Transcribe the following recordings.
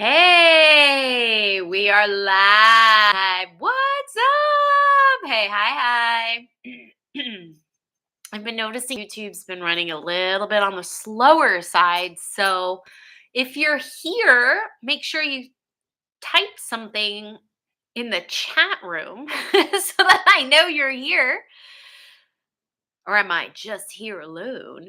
Hey, we are live. What's up? Hey, hi, hi. I've been noticing YouTube's been running a little bit on the slower side. So if you're here, make sure you type something in the chat room so that I know you're here. Or am I just here alone?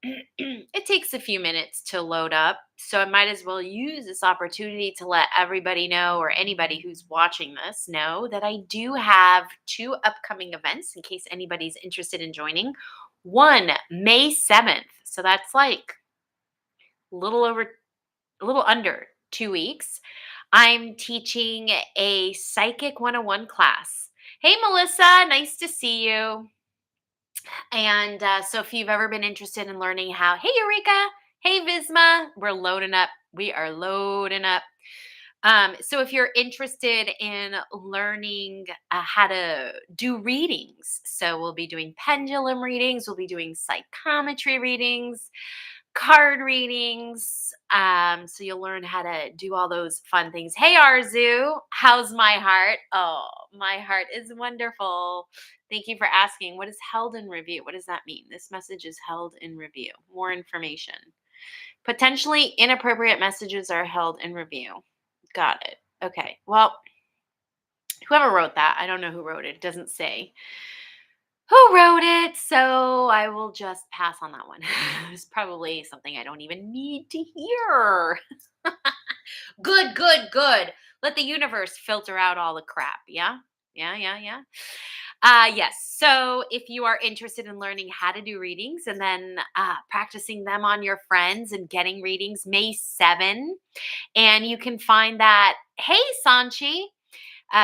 It takes a few minutes to load up, so I might as well use this opportunity to let everybody know, or anybody who's watching this know, that I do have two upcoming events in case anybody's interested in joining. One, May 7th. So that's like a little under 2 weeks. I'm teaching a Psychic 101 class. Hey, Melissa, nice to see you. And so, if you've ever been interested in learning how, hey, Eureka, hey, Visma, we're loading up. We are loading up. So, if you're interested in learning how to do readings, so we'll be doing pendulum readings, we'll be doing psychometry readings, card readings. So you'll learn how to do all those fun things. Hey, Arzu, how's my heart? Oh, my heart is wonderful. Thank you for asking. What is held in review? What does that mean? This message is held in review. More information. Potentially inappropriate messages are held in review. Got it. Okay. Well, whoever wrote that, I don't know who wrote it. It doesn't say who wrote it, so I will just pass on that one. It's probably something I don't even need to hear. Good, good, good. Let the universe filter out all the crap. Yeah? Yeah, yeah, yeah. Yes. So if you are interested in learning how to do readings and then practicing them on your friends and getting readings, May 7. And you can find that. Hey, Sanchi.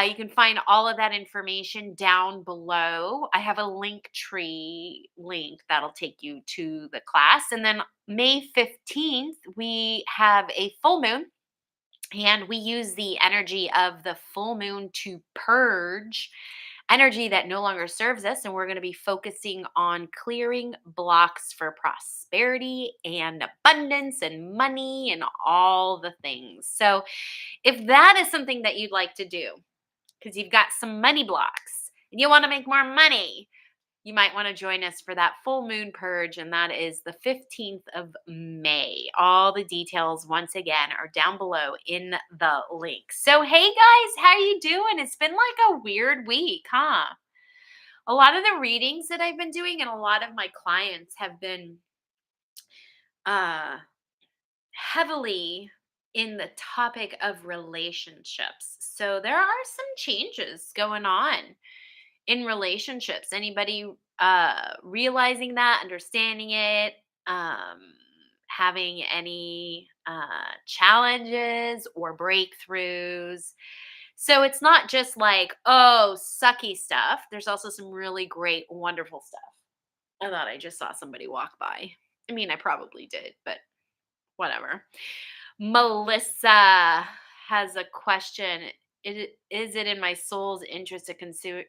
You can find all of that information down below. I have a link tree link that'll take you to the class. And then May 15th, we have a full moon, and we use the energy of the full moon to purge energy that no longer serves us. And we're going to be focusing on clearing blocks for prosperity and abundance and money and all the things. So, if that is something that you'd like to do, because you've got some money blocks and you want to make more money, you might want to join us for that full moon purge, and that is the 15th of May. All the details, once again, are down below in the link. So, hey guys, how you doing? It's been like a weird week, huh? A lot of the readings that I've been doing and a lot of my clients have been uh heavily in the topic of relationships. So there are some changes going on in relationships. Anybody realizing that, understanding it, um, having any challenges or breakthroughs? So it's not just like, oh, sucky stuff. There's also some really great, wonderful stuff. I thought I just saw somebody walk by. I mean, I probably did, but whatever. Melissa has a question. Is it in my soul's interest to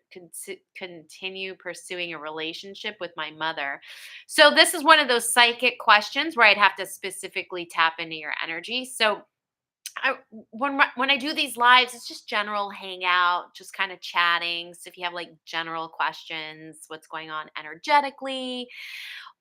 continue pursuing a relationship with my mother? So this is one of those psychic questions where I'd have to specifically tap into your energy. So when I do these lives, it's just general hangout, just kind of chatting. So if you have like general questions, what's going on energetically,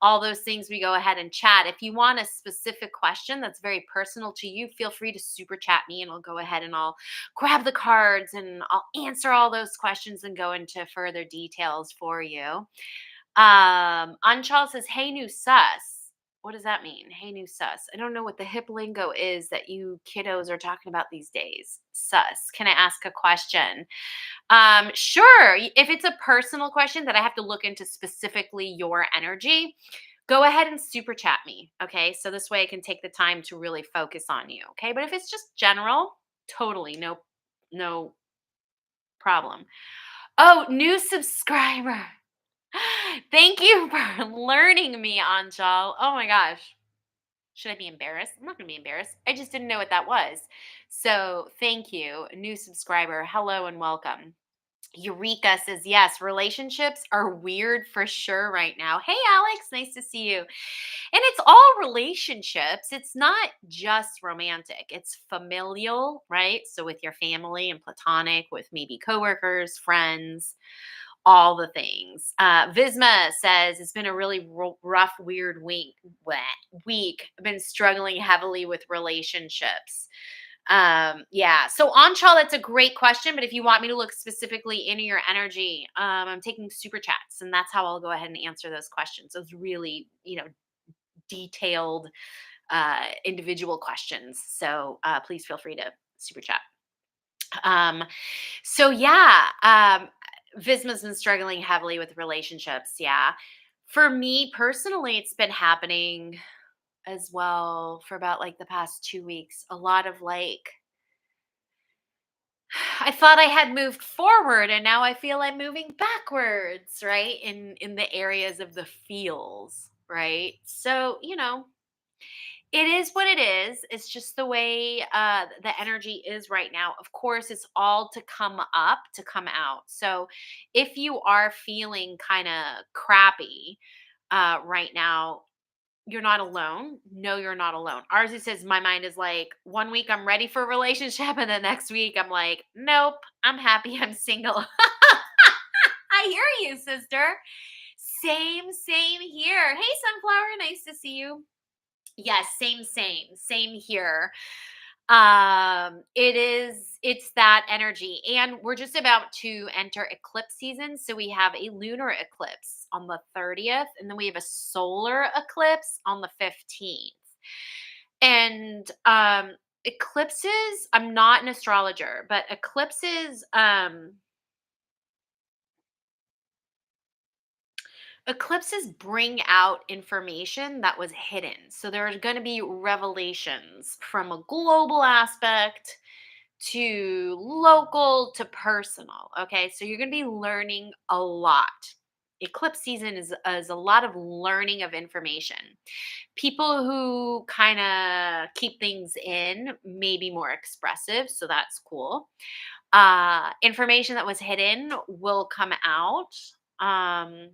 all those things, we go ahead and chat. If you want a specific question that's very personal to you, feel free to super chat me and I'll go ahead and I'll grab the cards and I'll answer all those questions and go into further details for you. Anchal says, hey, new sus. What does that mean? Hey, new sus. I don't know what the hip lingo is that you kiddos are talking about these days. Sus. Can I ask a question? Sure. If it's a personal question that I have to look into specifically your energy, go ahead and super chat me. Okay. So this way I can take the time to really focus on you. Okay. But if it's just general, totally no problem. Oh, new subscriber. Thank you for learning me, Anjal. Oh my gosh. Should I be embarrassed? I'm not going to be embarrassed. I just didn't know what that was. So thank you, new subscriber. Hello and welcome. Eureka says, yes, relationships are weird for sure right now. Hey, Alex, nice to see you. And it's all relationships. It's not just romantic, it's familial, right? So with your family and platonic, with maybe coworkers, friends, all the things. Visma says it's been a really rough, weird week. I've been struggling heavily with relationships. Yeah. So Anshal, that's a great question. But if you want me to look specifically into your energy, I'm taking super chats, and that's how I'll go ahead and answer those questions. Those really, detailed, individual questions. So please feel free to super chat. Um, so yeah, Visma's been struggling heavily with relationships. Yeah. For me personally, it's been happening as well for about like the past 2 weeks. A lot of like, I thought I had moved forward and now I feel I'm moving backwards, right? In the areas of the feels, right? So, it is what it is. It's just the way the energy is right now. Of course, it's all to come up, to come out. So if you are feeling kind of crappy right now, you're not alone. No, you're not alone. Ours says my mind is like 1 week I'm ready for a relationship, and the next week I'm like, nope, I'm happy I'm single. I hear you, sister. Same here. Hey, Sunflower, nice to see you. Yes, same here. It's that energy, and we're just about to enter eclipse season. So we have a lunar eclipse on the 30th, and then we have a solar eclipse on the 15th. And eclipses, I'm not an astrologer, but eclipses bring out information that was hidden. So there are going to be revelations from a global aspect to local to personal. Okay. So you're going to be learning a lot. Eclipse season is a lot of learning of information. People who kind of keep things in may be more expressive. So that's cool. Information that was hidden will come out. Um,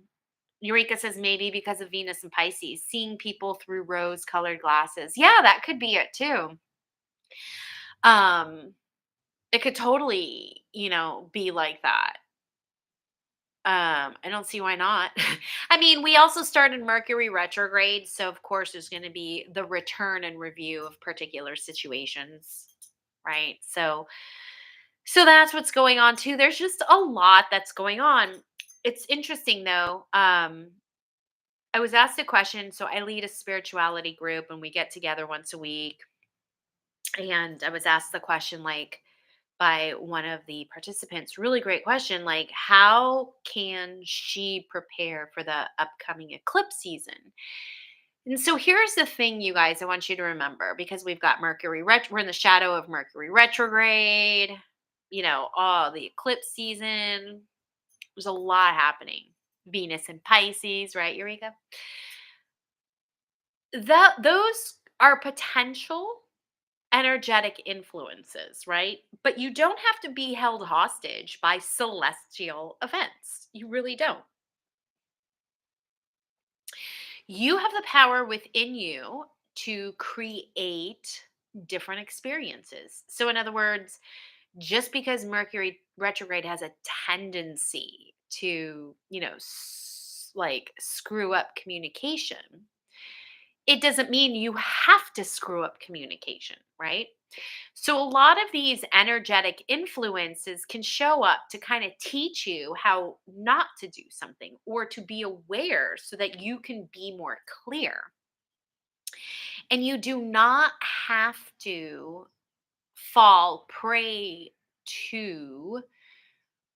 Eureka says maybe because of Venus and Pisces, seeing people through rose colored glasses. Yeah, that could be it too. Um, it could totally, be like that. I don't see why not. I mean, we also started Mercury retrograde, so of course there's going to be the return and review of particular situations, right? So that's what's going on too. There's just a lot that's going on. It's interesting though. I was asked a question. So I lead a spirituality group and we get together once a week. And I was asked the question, like, by one of the participants, really great question, like, how can she prepare for the upcoming eclipse season? And so here's the thing, you guys, I want you to remember because we've got we're in the shadow of Mercury retrograde, the eclipse season. There's a lot happening. Venus and Pisces, right, Eureka? Those are potential energetic influences, right? But you don't have to be held hostage by celestial events. You really don't. You have the power within you to create different experiences. So, in other words, just because Mercury retrograde has a tendency to, like screw up communication, it doesn't mean you have to screw up communication, right? So, a lot of these energetic influences can show up to kind of teach you how not to do something or to be aware so that you can be more clear. And you do not have to fall prey to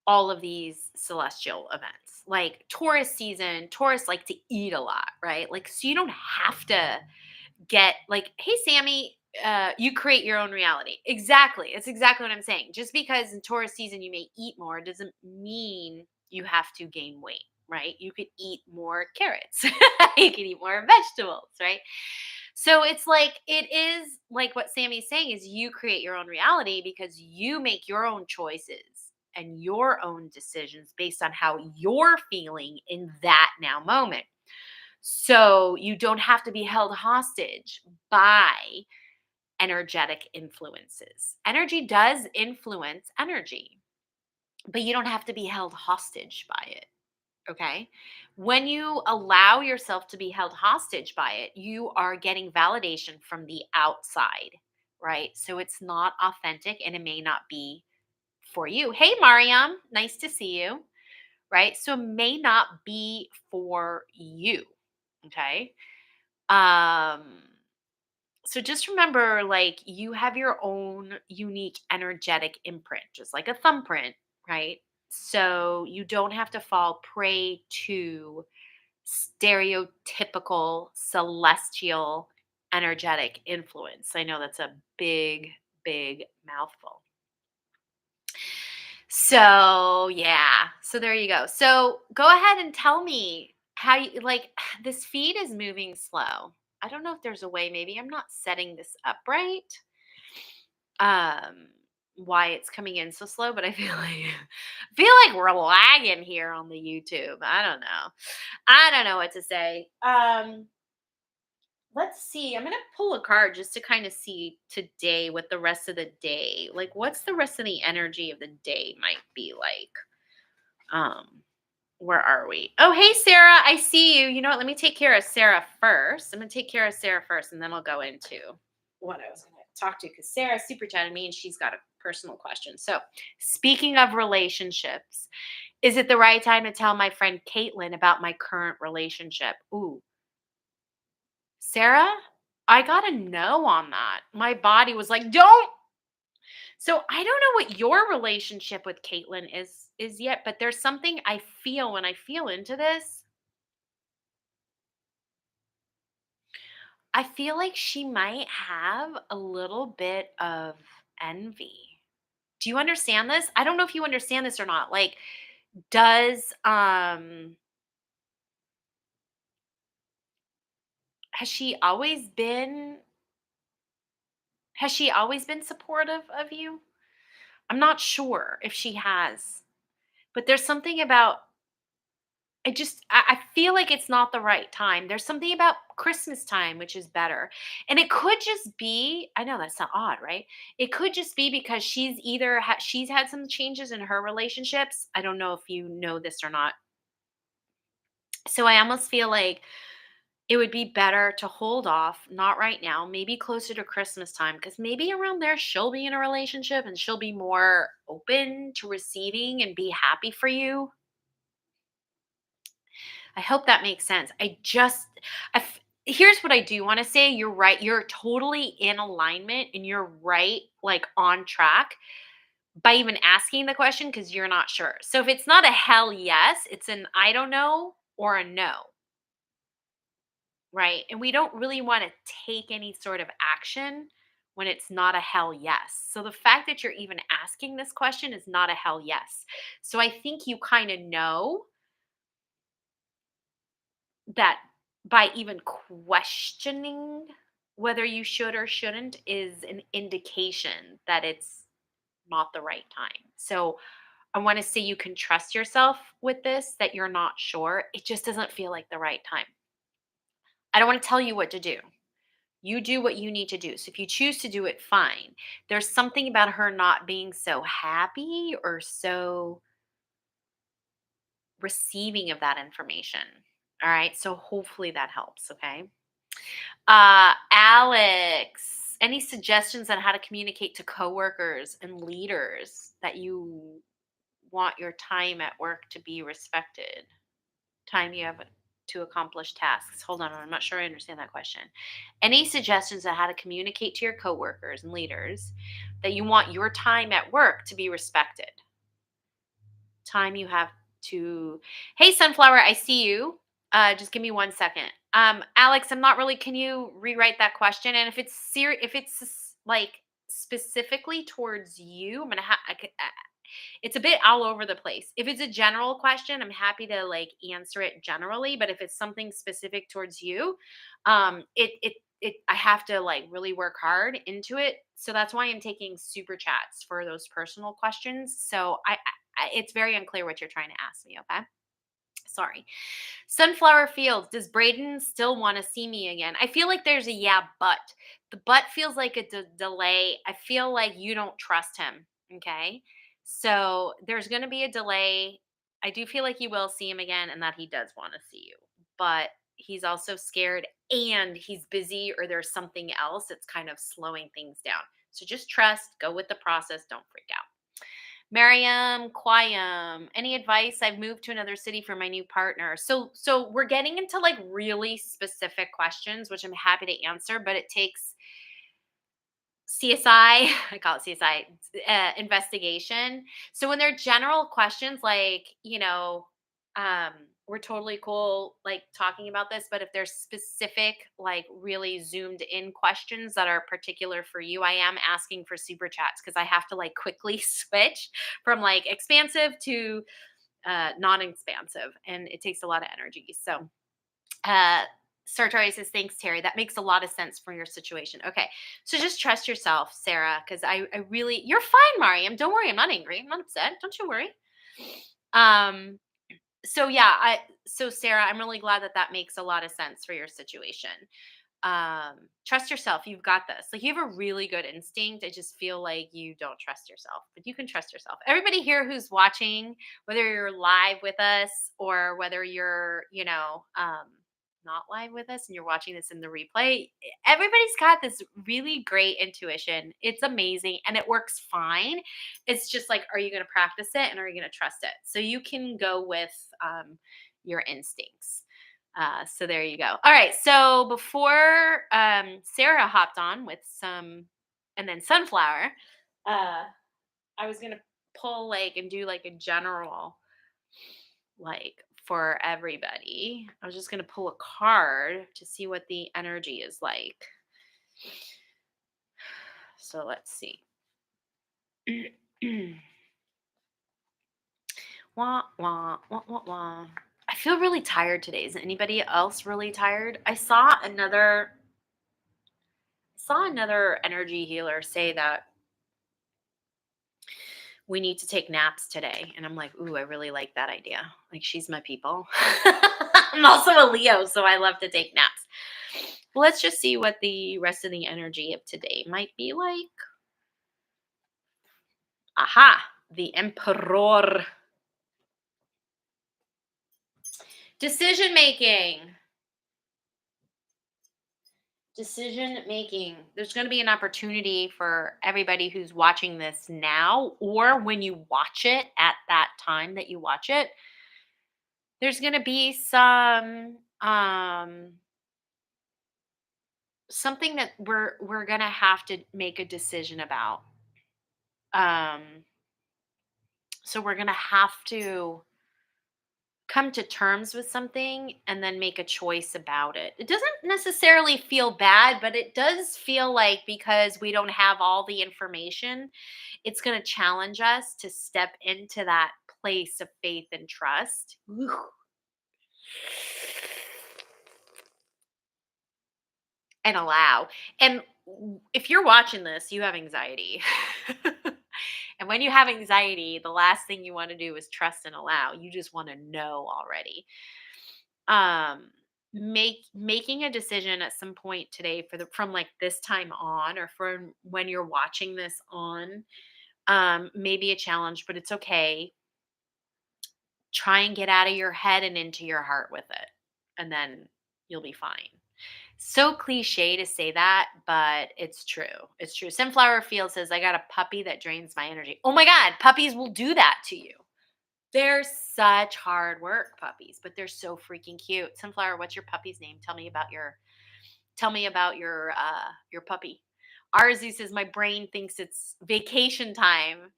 all of these celestial events. Like Taurus season, Taurus like to eat a lot, right? Like, so you don't have to get like, hey, Sammy, you create your own reality. Exactly. It's exactly what I'm saying. Just because in Taurus season you may eat more doesn't mean you have to gain weight, right? You could eat more carrots. You could eat more vegetables, right? So it's like it is like what Sammy's saying is you create your own reality because you make your own choices. and your own decisions based on how you're feeling in that now moment. So you don't have to be held hostage by energetic influences. Energy does influence energy, but you don't have to be held hostage by it. Okay. When you allow yourself to be held hostage by it, you are getting validation from the outside, right? So it's not authentic and it may not be for you. Hey, Mariam, nice to see you, right? So it may not be for you. Okay. Um, so just remember, like, you have your own unique energetic imprint, just like a thumbprint, right? So you don't have to fall prey to stereotypical celestial energetic influence. I know that's a big, big mouthful. So, yeah. So there you go. So, go ahead and tell me how you like this feed is moving slow. I don't know if there's a way, maybe I'm not setting this up right. Um why it's coming in so slow, but I feel like we're lagging here on the YouTube. I don't know. I don't know what to say. Let's see. I'm going to pull a card just to kind of see today what the rest of the day, like what's the rest of the energy of the day might be like. Um, where are we? Oh, hey Sarah, I see you. You know what? Let me take care of Sarah first. I'm going to take care of Sarah first and then I'll go into what I was going to talk to because Sarah super chatted me and she's got a personal question. So, speaking of relationships, is it the right time to tell my friend Caitlin about my current relationship? Ooh, Sarah, I got a no on that. My body was like, "Don't." So I don't know what your relationship with Caitlin is yet, but there's something I feel when I feel into this. I feel like she might have a little bit of envy. Do you understand this? I don't know if you understand this or not. Like, does has she always been supportive of you? I'm not sure if she has. But there's something about I feel like it's not the right time. There's something about Christmas time which is better. And it could just be, I know that's not odd, right? It could just be because she's had some changes in her relationships. I don't know if you know this or not. So I almost feel like it would be better to hold off, not right now, maybe closer to Christmas time, because maybe around there she'll be in a relationship and she'll be more open to receiving and be happy for you. I hope that makes sense. Here's what I do want to say. You're right. You're totally in alignment and you're right, like on track by even asking the question because you're not sure. So if it's not a hell yes, it's an I don't know or a no, right? And we don't really want to take any sort of action when it's not a hell yes. So the fact that you're even asking this question is not a hell yes. So I think you kind of know that by even questioning whether you should or shouldn't is an indication that it's not the right time. So I want to say you can trust yourself with this, that you're not sure. It just doesn't feel like the right time. I don't want to tell you what to do. You do what you need to do. So if you choose to do it, fine. There's something about her not being so happy or so receiving of that information. All right. So hopefully that helps. Okay. Alex, any suggestions on how to communicate to coworkers and leaders that you want your time at work to be respected? Time you have to accomplish tasks. Hold on, I'm not sure I understand that question. Any suggestions on how to communicate to your coworkers and leaders that you want your time at work to be respected? Time you have to Hey Sunflower, I see you. Just give me 1 second. Alex, I'm not really can you rewrite that question? And if it's like specifically towards you, I'm gonna have it's a bit all over the place. If it's a general question, I'm happy to like answer it generally, but if it's something specific towards you, it I have to like really work hard into it. So that's why I'm taking super chats for those personal questions. So it's very unclear what you're trying to ask me. Okay. Sorry. Sunflower Fields. Does Braden still want to see me again? I feel like there's a yeah, but the but feels like a delay. I feel like you don't trust him. Okay. So there's going to be a delay. I do feel like you will see him again and that he does want to see you, but he's also scared and he's busy or there's something else that's kind of slowing things down. So just trust, go with the process, don't freak out. Mariam, Quayam, any advice? I've moved to another city for my new partner. So we're getting into like really specific questions, which I'm happy to answer, but it takes CSI, I call it CSI, investigation. So when they're general questions like, um, we're totally cool like talking about this, but if there's specific, like really zoomed in questions that are particular for you, I am asking for super chats because I have to like quickly switch from like expansive to non-expansive, and it takes a lot of energy. So uh, Sartori says, thanks, Terry. That makes a lot of sense for your situation. Okay. So just trust yourself, Sarah, because I really, you're fine, Mariam. Don't worry. I'm not angry. I'm not upset. Don't you worry. Um, so yeah, so Sarah, I'm really glad that that makes a lot of sense for your situation. Trust yourself. You've got this. Like you have a really good instinct. I just feel like you don't trust yourself, but you can trust yourself. Everybody here who's watching, whether you're live with us or whether you're, not live with us and you're watching this in the replay, everybody's got this really great intuition. It's amazing and it works fine. It's just like, are you going to practice it and are you going to trust it? So you can go with your instincts. So there you go. All right. So before Sarah hopped on with some, and then Sunflower, uh, I was gonna pull like and do like a general, like for everybody. I was just gonna pull a card to see what the energy is like. So let's see. Wah wah wah wah wah. I feel really tired today. Is anybody else really tired? I saw another energy healer say that we need to take naps today. And I'm like, ooh, I really like that idea. Like, she's my people. I'm also a Leo, so I love to take naps. Well, let's just see what the rest of the energy of today might be like. Aha, the Emperor. Decision making. Decision making. There's going to be an opportunity for everybody who's watching this now or when you watch it at that time that you watch it. There's going to be something that we're going to have to make a decision about. Um so we're going to have to come to terms with something and then make a choice about it. It doesn't necessarily feel bad, but it does feel like because we don't have all the information, it's going to challenge us to step into that place of faith and trust. Ooh. And allow. And if you're watching this, you have anxiety. And when you have anxiety, the last thing you want to do is trust and allow. You just want to know already. Um making a decision at some point today from like this time on or from when you're watching this on may be a challenge, but it's okay. Try and get out of your head and into your heart with it, and then you'll be fine. So cliche to say that, but it's true. It's true. Sunflower Field says, I got a puppy that drains my energy. Oh my God, puppies will do that to you. They're such hard work, puppies, but they're so freaking cute. Sunflower, what's your puppy's name? Tell me about your puppy. Arzu says, my brain thinks it's vacation time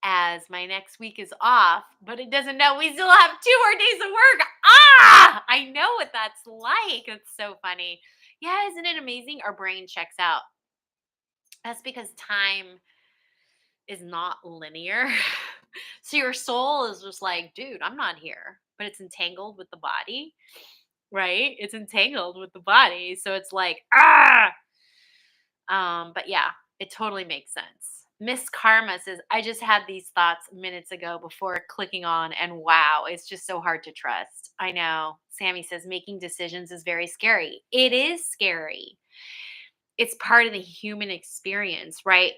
as my next week is off, but it doesn't know we still have 2 more days of work. I know what that's like. It's so funny. Yeah, isn't it amazing? Our brain checks out. That's because time is not linear. So your soul is just like, dude, I'm not here, but it's entangled with the body. right? It's entangled with the body. So it's like, ah. But yeah, it totally makes sense. Miss Karma says, I just had these thoughts minutes ago before clicking on, and wow, it's just so hard to trust. I know. Sammy says, making decisions is very scary. It is scary. It's part of the human experience, right?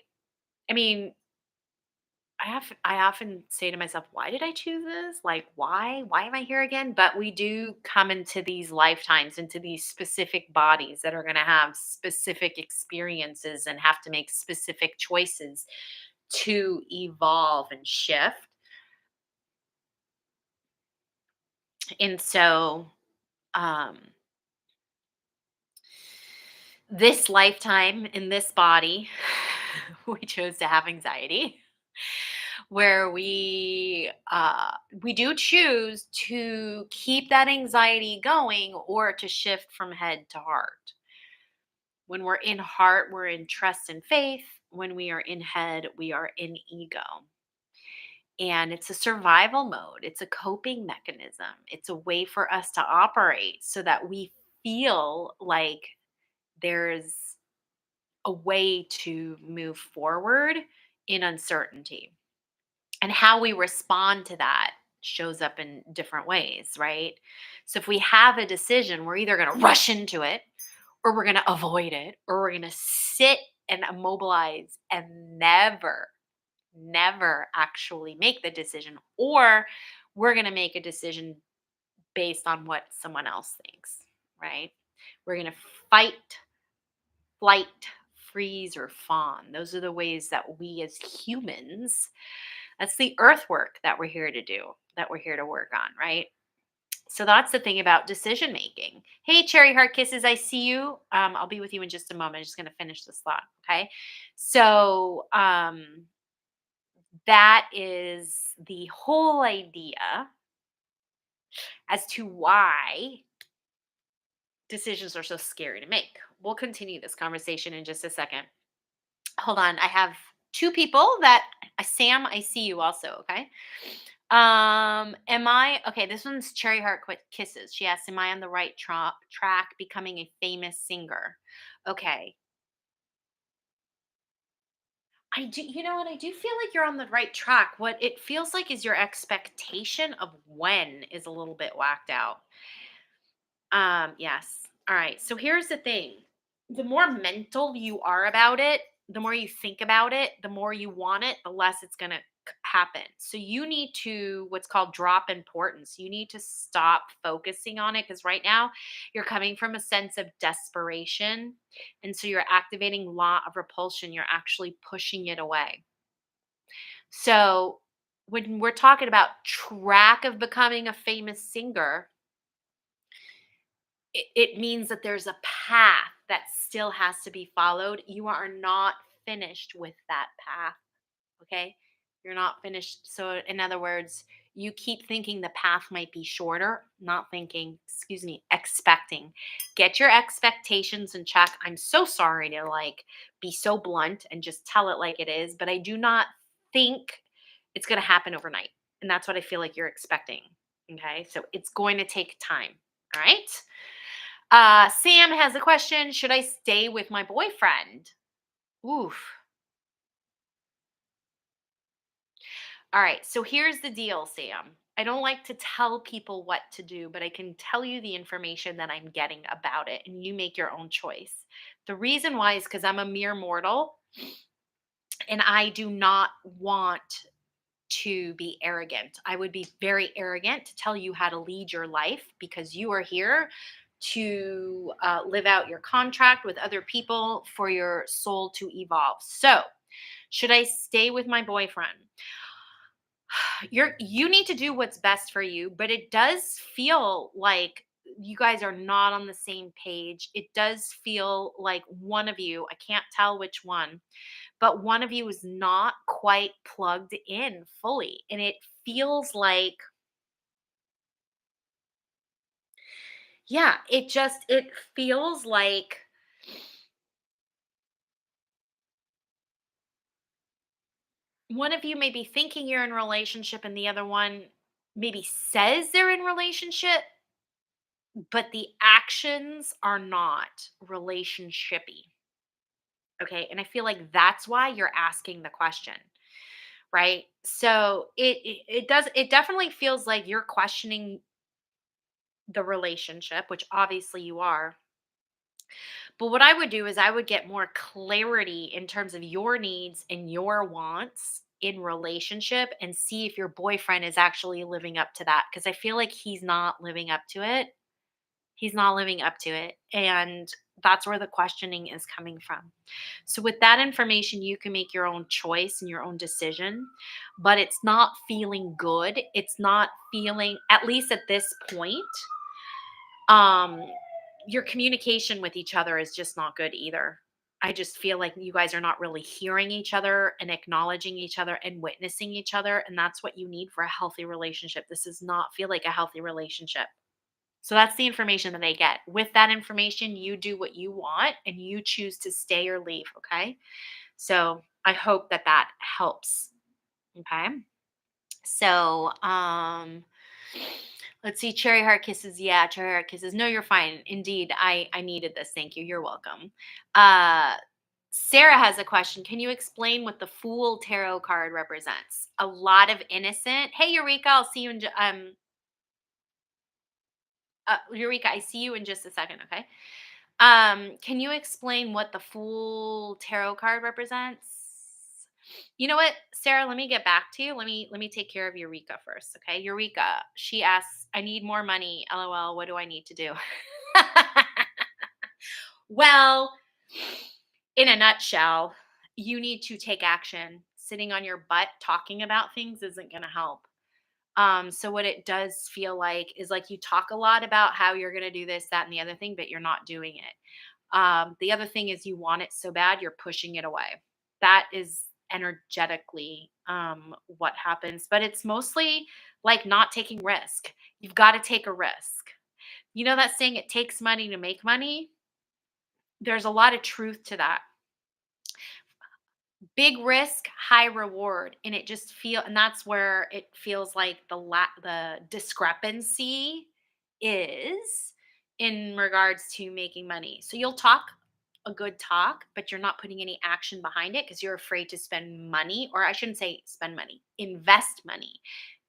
I mean, I often say to myself, why did I choose this? Like, why? Why am I here again? But we do come into these lifetimes, into these specific bodies that are going to have specific experiences and have to make specific choices to evolve and shift. And so, um, this lifetime in this body, we chose to have anxiety, where we do choose to keep that anxiety going or to shift from head to heart. When we're in heart, we're in trust and faith. When we are in head, we are in ego. And it's a survival mode, it's a coping mechanism, it's a way for us to operate so that we feel like there's a way to move forward in uncertainty. And how we respond to that shows up in different ways, right? So if we have a decision, we're either going to rush into it, or we're going to avoid it, or we're going to sit and immobilize and never actually make the decision, or we're going to make a decision based on what someone else thinks, right? We're going to fight, flight, freeze, or fawn. Those are the ways that we as humans, that's the earthwork that we're here to do, that we're here to work on, right? So that's the thing about decision making. Hey, Cherry Heart Kisses, I see you. I'll be with you in just a moment. I'm just going to finish this thought. Okay. So that is the whole idea as to why decisions are so scary to make. We'll continue this conversation in just a second. Hold on. I have two people that Sam, I see you also. Okay. Am I okay? This one's Cherry Heart Kisses. She asks, "Am I on the right track, becoming a famous singer?" Okay, I do. You know what? I do feel like you're on the right track. What it feels like is your expectation of when is a little bit whacked out. Yes. All right. So here's the thing. The more mental you are about it, the more you think about it, the more you want it, the less it's going to happen. So you need to what's called drop importance. You need to stop focusing on it because right now you're coming from a sense of desperation. And so you're activating law of repulsion. You're actually pushing it away. So when we're talking about track of becoming a famous singer, it means that there's a path that still has to be followed. You are not finished with that path. Okay. You're not finished. So, in other words, you keep thinking the path might be shorter, not thinking, excuse me, expecting. Get your expectations in check. I'm so sorry to like be so blunt and just tell it like it is, but I do not think it's going to happen overnight. And that's what I feel like you're expecting. Okay. So, it's going to take time. All right. Sam has a question. Should I stay with my boyfriend? Oof. All right. So here's the deal, Sam. I don't like to tell people what to do, but I can tell you the information that I'm getting about it, and you make your own choice. The reason why is because I'm a mere mortal and I do not want to be arrogant. I would be very arrogant to tell you how to lead your life because you are here to live out your contract with other people for your soul to evolve. So, should I stay with my boyfriend? You need to do what's best for you, but it does feel like you guys are not on the same page. It does feel like one of you, I can't tell which one, but one of you is not quite plugged in fully. And it feels like, yeah, it feels like one of you may be thinking you're in a relationship and the other one maybe says they're in relationship, but the actions are not relationshipy. Okay. And I feel like that's why you're asking the question, right? So it definitely feels like you're questioning the relationship, which obviously you are. But what I would do is I would get more clarity in terms of your needs and your wants in relationship and see if your boyfriend is actually living up to that, because I feel like he's not living up to it. He's not living up to it. And that's where the questioning is coming from. So, with that information, you can make your own choice and your own decision, but it's not feeling good. It's not feeling, at least at this point, um, your communication with each other is just not good either. I just feel like you guys are not really hearing each other and acknowledging each other and witnessing each other. And that's what you need for a healthy relationship. This does not feel like a healthy relationship. So that's the information that they get. With that information, you do what you want and you choose to stay or leave. Okay. So I hope that that helps. Okay. So, let's see. Cherry heart kisses. Yeah, cherry heart kisses. No, you're fine. Indeed, I needed this. Thank you. You're welcome. Uh, Sarah has a question. Can you explain what the Fool tarot card represents? A lot of innocent. Hey, Eureka. I'll see you in. Eureka. I see you in just a second. Okay. Can you explain what the Fool tarot card represents? You know what, Sarah, let me get back to you. Let me take care of Eureka first, okay? Eureka, she asks, I need more money. LOL, what do I need to do? Well, in a nutshell, you need to take action. Sitting on your butt talking about things isn't going to help. So what it does feel like is like you talk a lot about how you're going to do this, that, and the other thing, but you're not doing it. The other thing is you want it so bad, you're pushing it away. That is energetically what happens, but it's mostly like not taking risk. You've got to take a risk. You know that saying, it takes money to make money? There's a lot of truth to that. Big risk, high reward, and it just feel and that's where it feels like the discrepancy is in regards to making money. So you'll talk a good talk, but you're not putting any action behind it because you're afraid to spend money, or I shouldn't say spend money, invest money.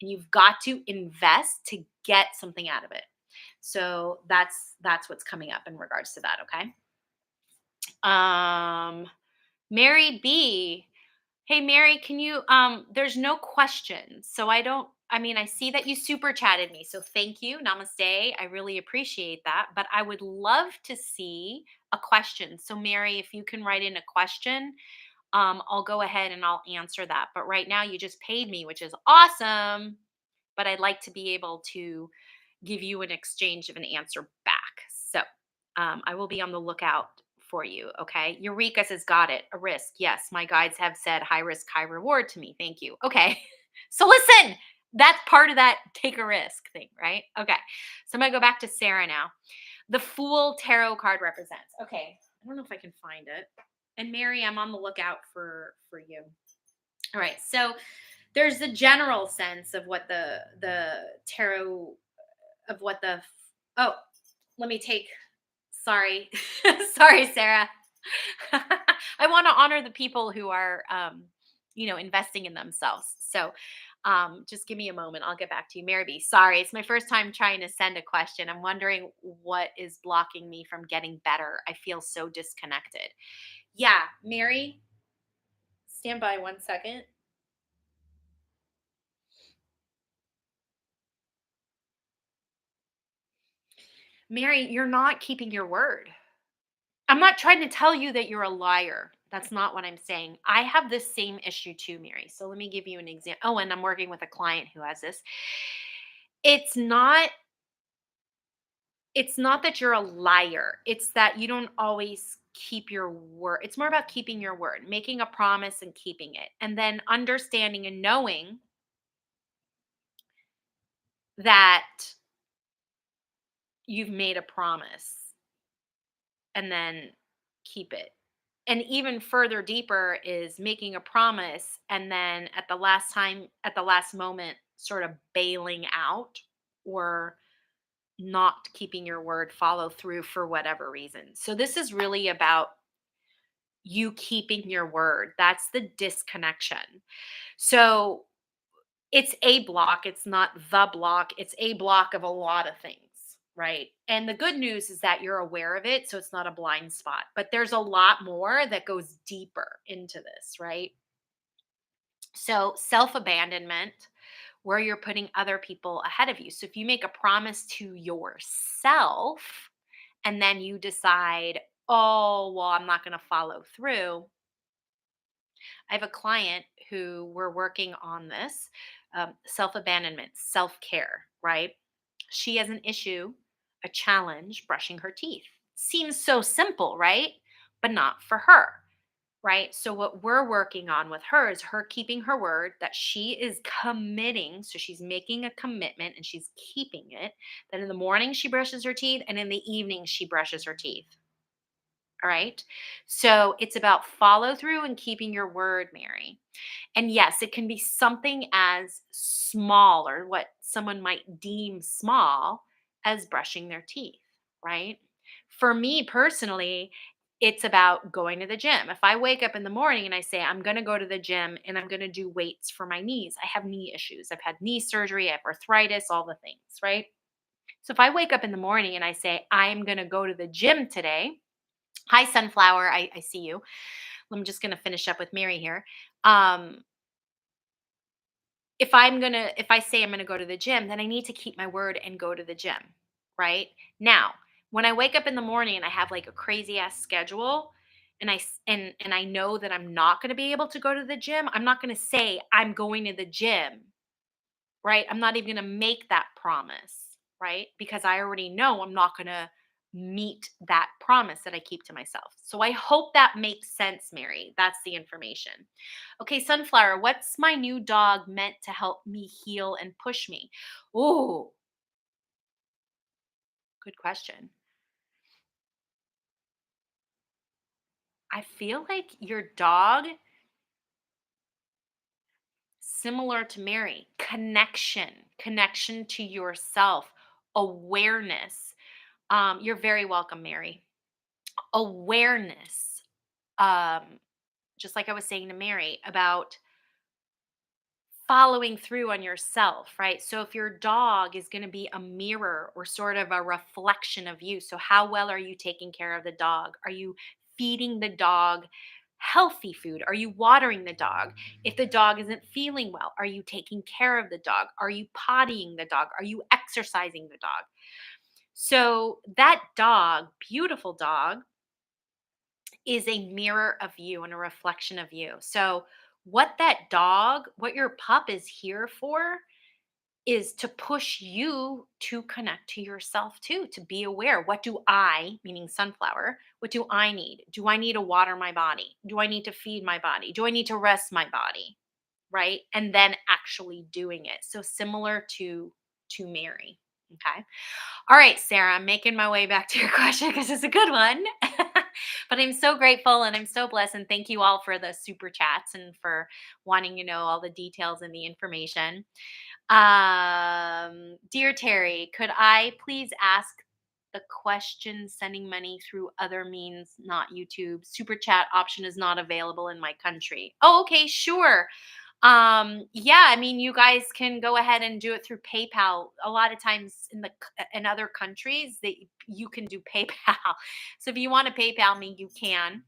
And you've got to invest to get something out of it. So that's what's coming up in regards to that, okay? Um Mary B. Hey Mary, can you there's no questions. So I mean I see that you super chatted me. So thank you. Namaste. I really appreciate that, but I would love to see a question. So Mary, if you can write in a question, I'll go ahead and I'll answer that. But right now you just paid me, which is awesome, but I'd like to be able to give you an exchange of an answer back. So I will be on the lookout for you. Okay. Eureka says, got it. A risk. Yes. My guides have said high risk, high reward to me. Thank you. Okay. So listen, that's part of that take a risk thing, right? Okay. So I'm going to go back to Sarah now. The Fool tarot card represents. Okay. I don't know if I can find it. And Mary, I'm on the lookout for you. All right. So there's the general sense of what the tarot of what the oh, let me take sorry. Sorry, Sarah. I want to honor the people who are investing in themselves. So just give me a moment. I'll get back to you. Mary B. Sorry, it's my first time trying to send a question. I'm wondering what is blocking me from getting better. I feel so disconnected. Yeah, Mary, stand by 1 second. Mary, you're not keeping your word. I'm not trying to tell you that you're a liar. That's not what I'm saying. I have this same issue too, Mary. So let me give you an example. Oh, and I'm working with a client who has this. It's not it's not that you're a liar. It's that you don't always keep your word. It's more about keeping your word, making a promise and keeping it. And then understanding and knowing that you've made a promise and then keep it. And even further deeper is making a promise and then at the last moment sort of bailing out or not keeping your word, follow through for whatever reason. So this is really about you keeping your word. That's the disconnection. So it's a block, it's not the block, it's a block of a lot of things, right? And the good news is that you're aware of it, so it's not a blind spot. But there's a lot more that goes deeper into this, right? So, self abandonment, where you're putting other people ahead of you. So, if you make a promise to yourself and then you decide, oh, well, I'm not going to follow through. I have a client who we're working on this self abandonment, self care, right? She has an issue, a challenge brushing her teeth. Seems so simple, right? But not for her, right? So, what we're working on with her is her keeping her word that she is committing. So, she's making a commitment and she's keeping it that in the morning she brushes her teeth and in the evening she brushes her teeth. All right. So, it's about follow through and keeping your word, Mary. And yes, it can be something as small or what someone might deem small as brushing their teeth, right? For me personally, it's about going to the gym. If I wake up in the morning and I say, I'm going to go to the gym and I'm going to do weights for my knees, I have knee issues. I've had knee surgery, I have arthritis, all the things, right? So if I wake up in the morning and I say, I'm going to go to the gym today, hi, Sunflower, I see you. I'm just going to finish up with Mary here. Um, if I say I'm gonna go to the gym, then I need to keep my word and go to the gym, right? Now, when I wake up in the morning and I have like a crazy ass schedule and and I know that I'm not going to be able to go to the gym, I'm not going to say I'm going to the gym, right? I'm not even going to make that promise, right? Because I already know I'm not going to meet that promise that I keep to myself. So I hope that makes sense, Mary. That's the information. Okay, Sunflower, what's my new dog meant to help me heal and push me? Oh, good question. I feel like your dog, similar to Mary, connection to yourself, awareness. You're very welcome, Mary. Awareness. Um, just like I was saying to Mary about following through on yourself, right? So if your dog is going to be a mirror or sort of a reflection of you, so how well are you taking care of the dog? Are you feeding the dog healthy food? Are you watering the dog? If the dog isn't feeling well, are you taking care of the dog? Are you pottying the dog? Are you exercising the dog? So that dog, beautiful dog, is a mirror of you and a reflection of you. So what that dog, what your pup is here for is to push you to connect to yourself too, to be aware. What do I, meaning Sunflower, what do I need? Do I need to water my body? Do I need to feed my body? Do I need to rest my body? Right? And then actually doing it. So similar to Mary. Okay. All right, Sarah, I'm making my way back to your question because it's a good one. But I'm so grateful and I'm so blessed. And thank you all for the super chats and for wanting to know all the details and the information. Dear Terry, could I please ask the question sending money through other means, not YouTube? Super chat option is not available in my country. Oh, okay, sure. Yeah, I mean, you guys can go ahead and do it through PayPal. A lot of times in other countries, that you can do PayPal. So if you want to PayPal me, you can.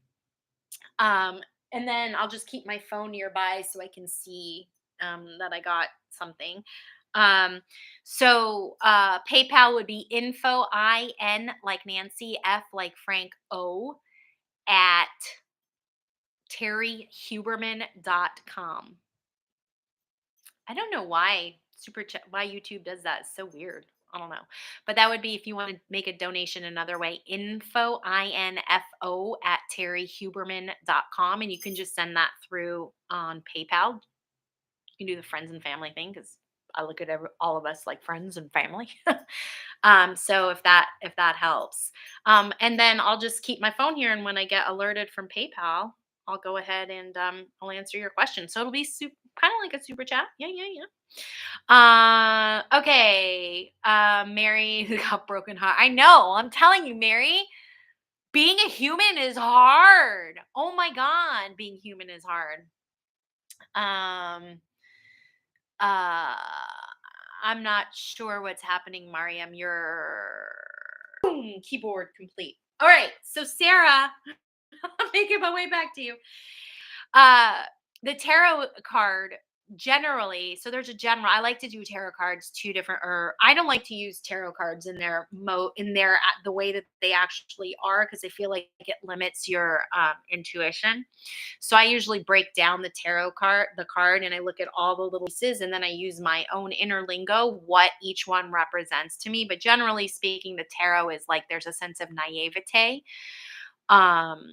Um, and then I'll just keep my phone nearby so I can see that I got something. Um, so PayPal would be info IN like Nancy, F like Frank, O at terryhuberman.com. I don't know why super chat why YouTube does that. It's so weird. I don't know. But that would be if you want to make a donation another way. Info at terryhuberman.com. And you can just send that through on PayPal. You can do the friends and family thing because I look at all of us like friends and family. So if that helps. And then I'll just keep my phone here and when I get alerted from PayPal, I'll go ahead and I'll answer your question. So it'll be super kind of like a super chat. Yeah, yeah, yeah. Okay. Mary who got broken heart. I know. I'm telling you, Mary, being a human is hard. Oh my God, being human is hard. Um, uh, I'm not sure what's happening, Mariam. Your keyboard complete. All right. So Sarah, I'm making my way back to you. Uh, the tarot card generally, so there's a general. I like to do tarot cards two different, or I don't like to use tarot cards in their the way that they actually are because I feel like it limits your intuition. So I usually break down the card, and I look at all the little pieces, and then I use my own inner lingo, what each one represents to me. But generally speaking, the tarot is like there's a sense of naivete. Um,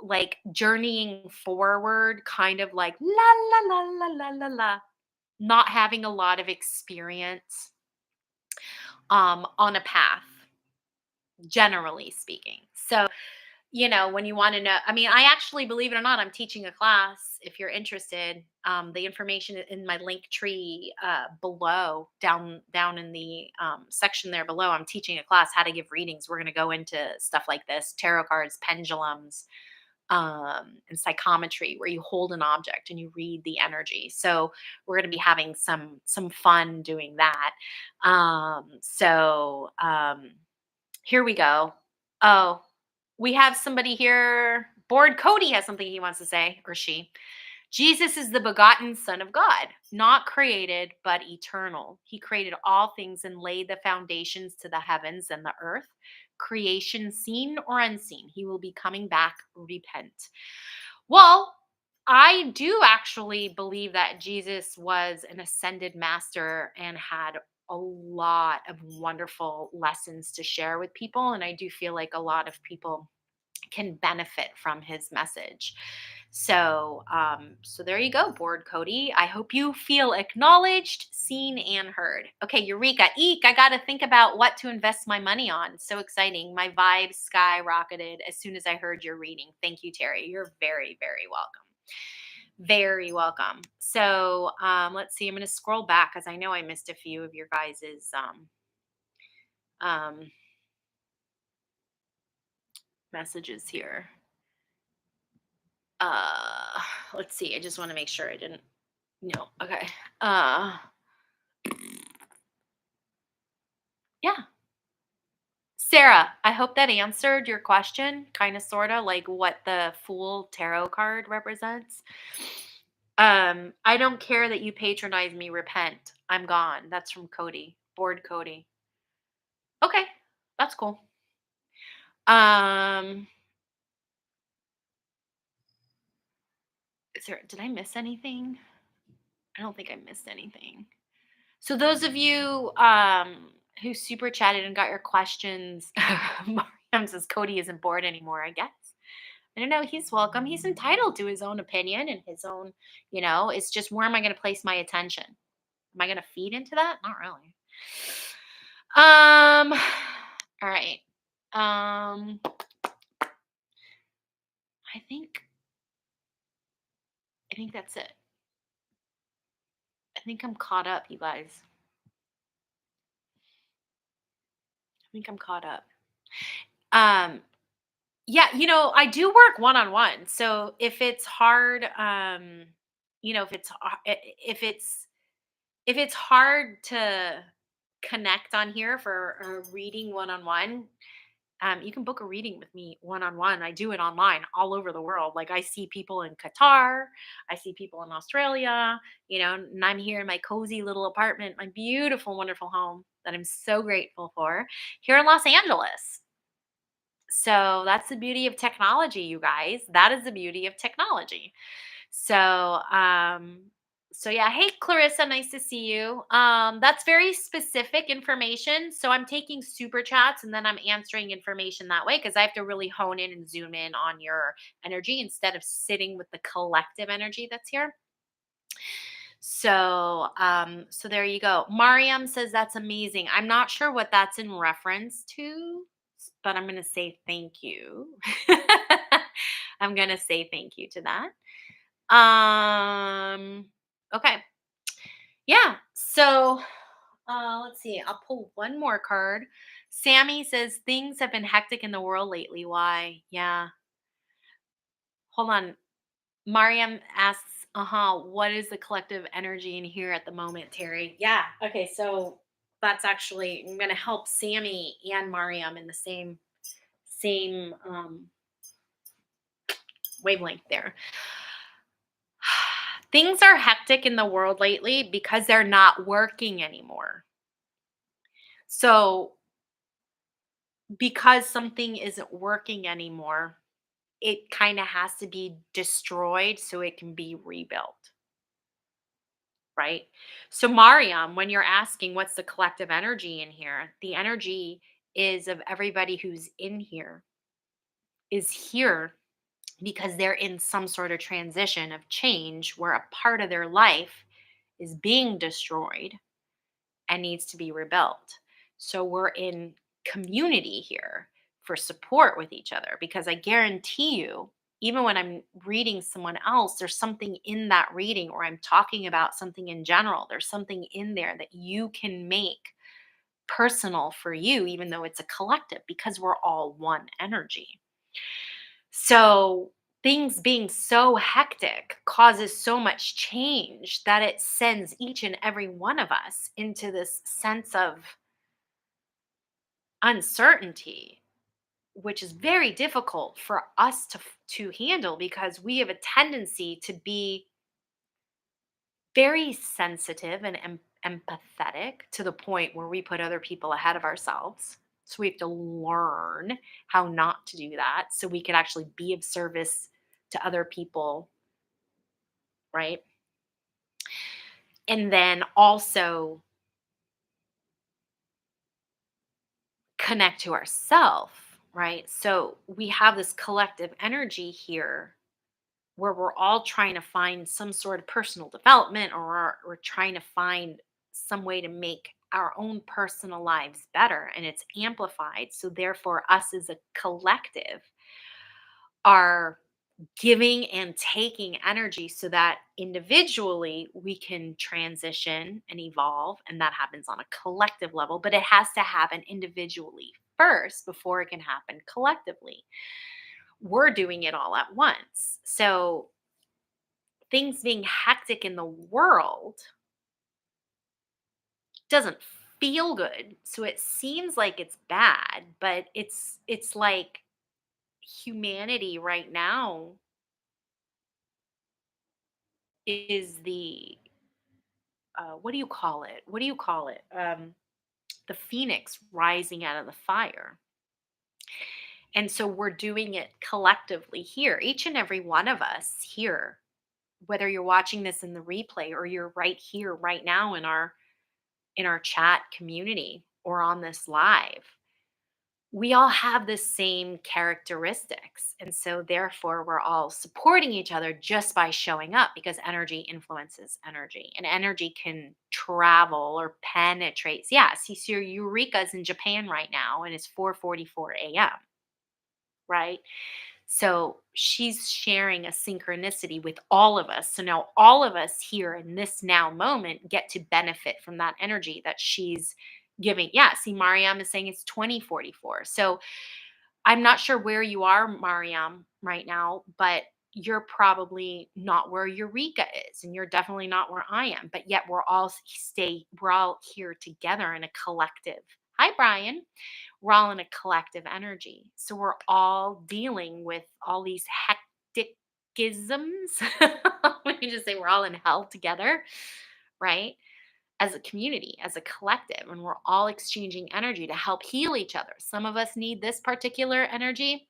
like journeying forward, kind of like la la la la la la la, not having a lot of experience on a path, generally speaking. So when you want to know, I mean, I actually, believe it or not, I'm teaching a class. If you're interested, the information in my link tree below, down in the section there below. I'm teaching a class how to give readings. We're going to go into stuff like this: tarot cards, pendulums, and psychometry, where you hold an object and you read the energy. So we're going to be having some fun doing that. Here we go. Oh, we have somebody here. Bored Cody has something he wants to say, or she. Jesus is the begotten Son of God, not created, but eternal. He created all things and laid the foundations to the heavens and the earth. Creation seen or unseen. He will be coming back. Repent. Well, I do actually believe that Jesus was an ascended master and had a lot of wonderful lessons to share with people. And I do feel like a lot of people can benefit from his message. So there you go, board Cody. I hope you feel acknowledged, seen, and heard. Okay, Eureka, eek! I got to think about what to invest my money on. So exciting! My vibe skyrocketed as soon as I heard your reading. Thank you, Terrie. You're very, very welcome. Very welcome. So let's see. I'm going to scroll back because I know I missed a few of your guys's um, messages here. Uh, let's see. I just want to make sure I didn't. No. Okay. Uh, yeah. Sarah, I hope that answered your question, kind of, sort of, like what the Fool tarot card represents. I don't care that you patronize me. Repent. I'm gone. That's from Cody. Bored Cody. Okay, that's cool. Um, did I miss anything? I don't think I missed anything. So those of you who super chatted and got your questions, Mariam says Cody isn't bored anymore, I guess. I don't know. He's welcome. He's entitled to his own opinion and his own, it's just, where am I going to place my attention? Am I going to feed into that? Not really. All right. I think that's it. I think I'm caught up, you guys. I think I'm caught up. Yeah, I do work one-on-one. So if it's hard, if it's hard to connect on here for a reading one-on-one, you can book a reading with me one-on-one. I do it online all over the world. Like, I see people in Qatar, I see people in Australia, and I'm here in my cozy little apartment, my beautiful, wonderful home that I'm so grateful for, here in Los Angeles. So that's the beauty of technology, you guys. That is the beauty of technology. So, yeah. Hey, Clarissa, nice to see you. That's very specific information. So I'm taking super chats and then I'm answering information that way because I have to really hone in and zoom in on your energy instead of sitting with the collective energy that's here. So there you go. Mariam says that's amazing. I'm not sure what that's in reference to, but I'm going to say thank you. I'm going to say thank you to that. Okay. Yeah. So, let's see. I'll pull one more card. Sammy says things have been hectic in the world lately. Why? Yeah. Hold on. Mariam asks, what is the collective energy in here at the moment, Terry? Yeah. Okay. So that's actually, I'm going to help Sammy and Mariam in the same wavelength there. Things are hectic in the world lately because they're not working anymore. So, because something isn't working anymore, it kind of has to be destroyed so it can be rebuilt, right? So, Mariam, when you're asking what's the collective energy in here, the energy is of everybody who's in here is here because they're in some sort of transition of change where a part of their life is being destroyed and needs to be rebuilt. So we're in community here for support with each other because I guarantee you, even when I'm reading someone else, there's something in that reading or I'm talking about something in general. There's something in there that you can make personal for you, even though it's a collective, because we're all one energy. So things being so hectic causes so much change that it sends each and every one of us into this sense of uncertainty, which is very difficult for us to handle because we have a tendency to be very sensitive and empathetic to the point where we put other people ahead of ourselves. So we have to learn how not to do that so we can actually be of service to other people, right? And then also connect to ourself, right? So we have this collective energy here where we're all trying to find some sort of personal development or we're trying to find some way to make our own personal lives better and it's amplified. So therefore us as a collective are giving and taking energy so that individually we can transition and evolve and that happens on a collective level, but it has to happen individually first before it can happen collectively. We're doing it all at once. So things being hectic in the world doesn't feel good. So it seems like it's bad, but it's like humanity right now is the what do you call it? What do you call it? The phoenix rising out of the fire. And so we're doing it collectively here, each and every one of us here, whether you're watching this in the replay or you're right here, right now in our chat community or on this live, we all have the same characteristics. And so, therefore, we're all supporting each other just by showing up because energy influences energy and energy can travel or penetrate. Yeah, see, so Eureka's in Japan right now and it's 4:44 a.m., right? So she's sharing a synchronicity with all of us. So now all of us here in this now moment get to benefit from that energy that she's giving. Yeah, see, Mariam is saying it's 2044. So I'm not sure where you are, Mariam, right now, but you're probably not where Eureka is, and you're definitely not where I am. But yet we're all here together in a collective. Hi, Brian. We're all in a collective energy. So we're all dealing with all these hecticisms. Let me just say we're all in hell together, right? As a community, as a collective, and we're all exchanging energy to help heal each other. Some of us need this particular energy,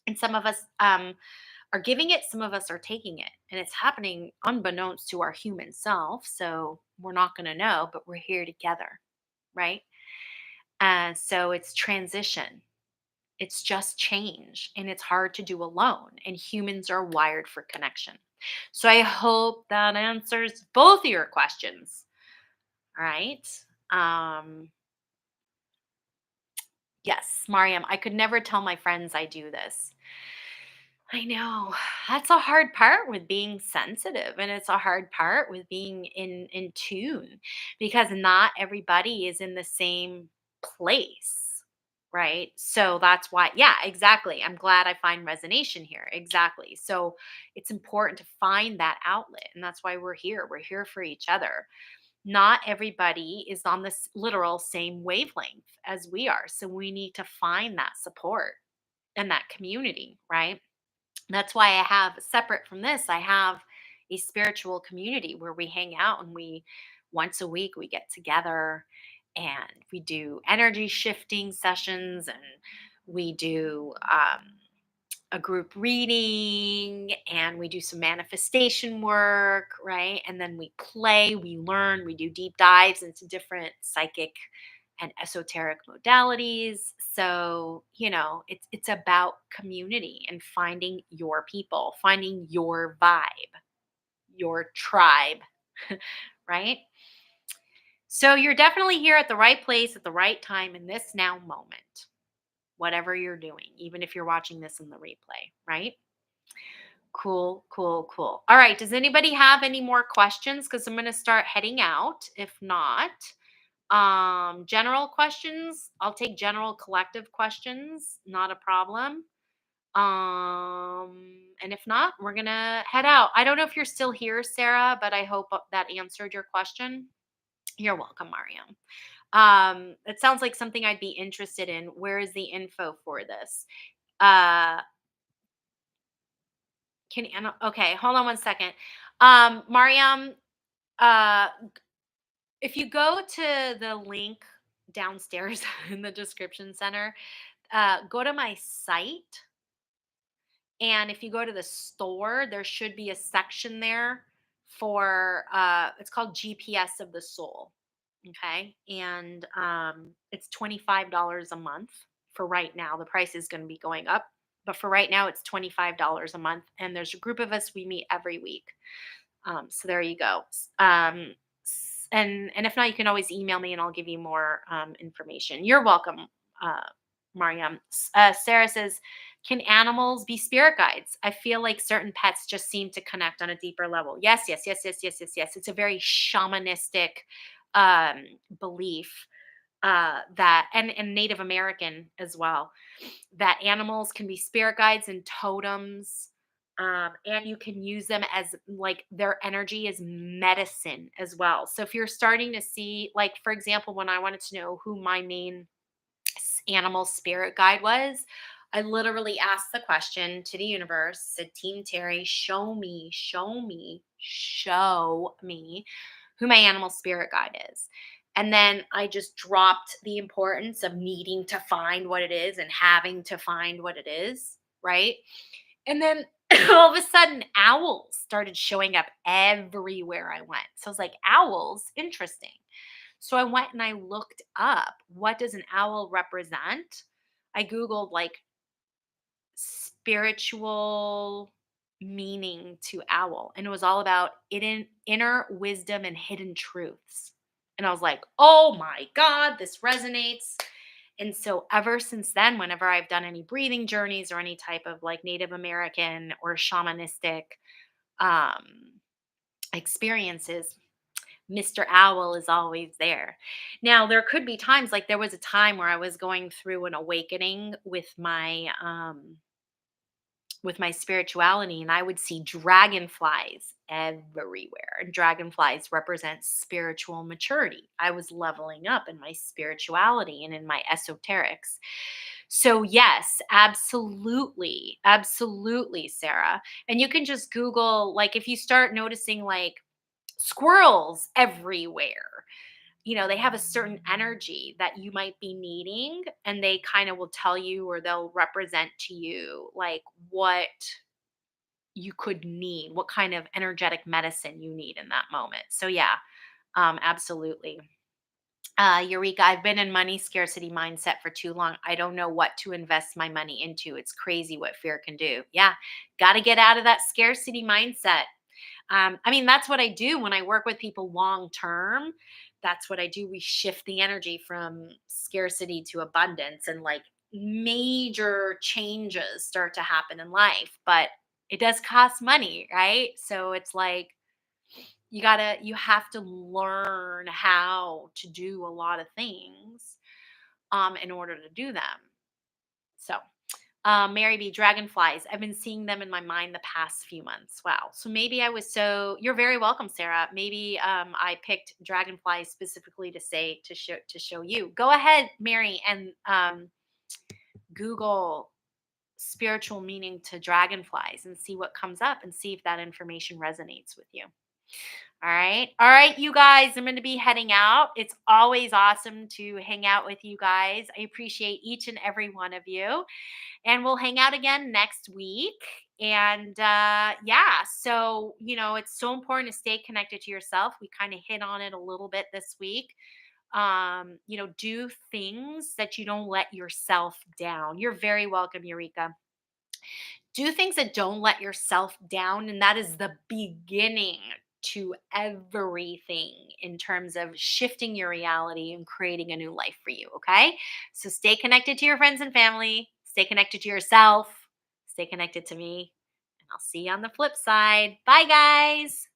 and some of us are giving it, some of us are taking it. And it's happening unbeknownst to our human self. So we're not going to know, but we're here together, right? So it's transition. It's just change and it's hard to do alone. And humans are wired for connection. So I hope that answers both of your questions. All right. Um, yes, Mariam, I could never tell my friends I do this. I know. That's a hard part with being sensitive, and it's a hard part with being in tune, because not everybody is in the same place, right? So that's why, yeah, exactly. I'm glad I find resonation here. Exactly. So it's important to find that outlet, and that's why we're here. We're here for each other. Not everybody is on this literal same wavelength as we are. So we need to find that support and that community, right? That's why I have, separate from this, I have a spiritual community where we hang out, and we, once a week, we get together and we do energy shifting sessions, and we do a group reading, and we do some manifestation work, right? And then we play, we learn, we do deep dives into different psychic and esoteric modalities. So, it's about community and finding your people, finding your vibe, your tribe, right? So you're definitely here at the right place at the right time in this now moment, whatever you're doing, even if you're watching this in the replay, right? Cool, cool, cool. All right. Does anybody have any more questions? Because I'm going to start heading out. If not, general questions, I'll take general collective questions, not a problem. And if not, we're going to head out. I don't know if you're still here, Sarah, but I hope that answered your question. You're welcome, Mariam. It sounds like something I'd be interested in. Where is the info for this? Uh, okay, hold on one second. Mariam, uh, if you go to the link downstairs in the description center, go to my site. And if you go to the store, there should be a section there for, it's called GPS of the Soul. Okay. And it's $25 a month for right now. The price is going to be going up, but for right now, it's $25 a month. And there's a group of us, we meet every week. So there you go. And if not, you can always email me and I'll give you more information. You're welcome, Mariam. Sarah says, "Can animals be spirit guides? I feel like certain pets just seem to connect on a deeper level." Yes, yes, yes, yes, yes, yes, yes. It's a very shamanistic belief, that, and Native American as well, that animals can be spirit guides and totems. And you can use them as, like, their energy is medicine as well. So if you're starting to see, like, for example, when I wanted to know who my main animal spirit guide was, I literally asked the question to the universe, said, "Team Terry, show me, show me, show me who my animal spirit guide is." And then I just dropped the importance of needing to find what it is and having to find what it is, right? And then all of a sudden, owls started showing up everywhere I went. So I was like, owls, interesting. So I went and I looked up, what does an owl represent? I Googled, like, spiritual meaning to owl, and it was all about inner wisdom and hidden truths. And I was like, oh my God, this resonates. And so ever since then, whenever I've done any breathing journeys or any type of, like, Native American or shamanistic um, experiences, Mr. Owl is always there. Now, there could be times, like, there was a time where I was going through an awakening with my spirituality, and I would see dragonflies everywhere. And dragonflies represent spiritual maturity. I was leveling up in my spirituality and in my esoterics. So yes, absolutely. Absolutely, Sarah. And you can just Google, like, if you start noticing, like, squirrels everywhere, they have a certain energy that you might be needing, and they kind of will tell you, or they'll represent to you, like, what you could need, what kind of energetic medicine you need in that moment. So yeah, absolutely. Eureka, I've been in money scarcity mindset for too long. I don't know what to invest my money into. It's crazy what fear can do. Yeah, got to get out of that scarcity mindset. I mean, that's what I do when I work with people long term. That's what I do. We shift the energy from scarcity to abundance, and, like, major changes start to happen in life, but it does cost money, right? So it's like you have to learn how to do a lot of things in order to do them. So Mary B, dragonflies. I've been seeing them in my mind the past few months. Wow. So maybe I was so. You're very welcome, Sarah. Maybe I picked dragonflies specifically to show you. Go ahead, Mary, and Google spiritual meaning to dragonflies and see what comes up and see if that information resonates with you. All right. All right, you guys, I'm going to be heading out. It's always awesome to hang out with you guys. I appreciate each and every one of you. And we'll hang out again next week. And yeah, so, it's so important to stay connected to yourself. We kind of hit on it a little bit this week. Do things that you don't let yourself down. You're very welcome, Eureka. Do things that don't let yourself down. And that is the beginning to everything in terms of shifting your reality and creating a new life for you. Okay. So stay connected to your friends and family, stay connected to yourself, stay connected to me, and I'll see you on the flip side. Bye, guys.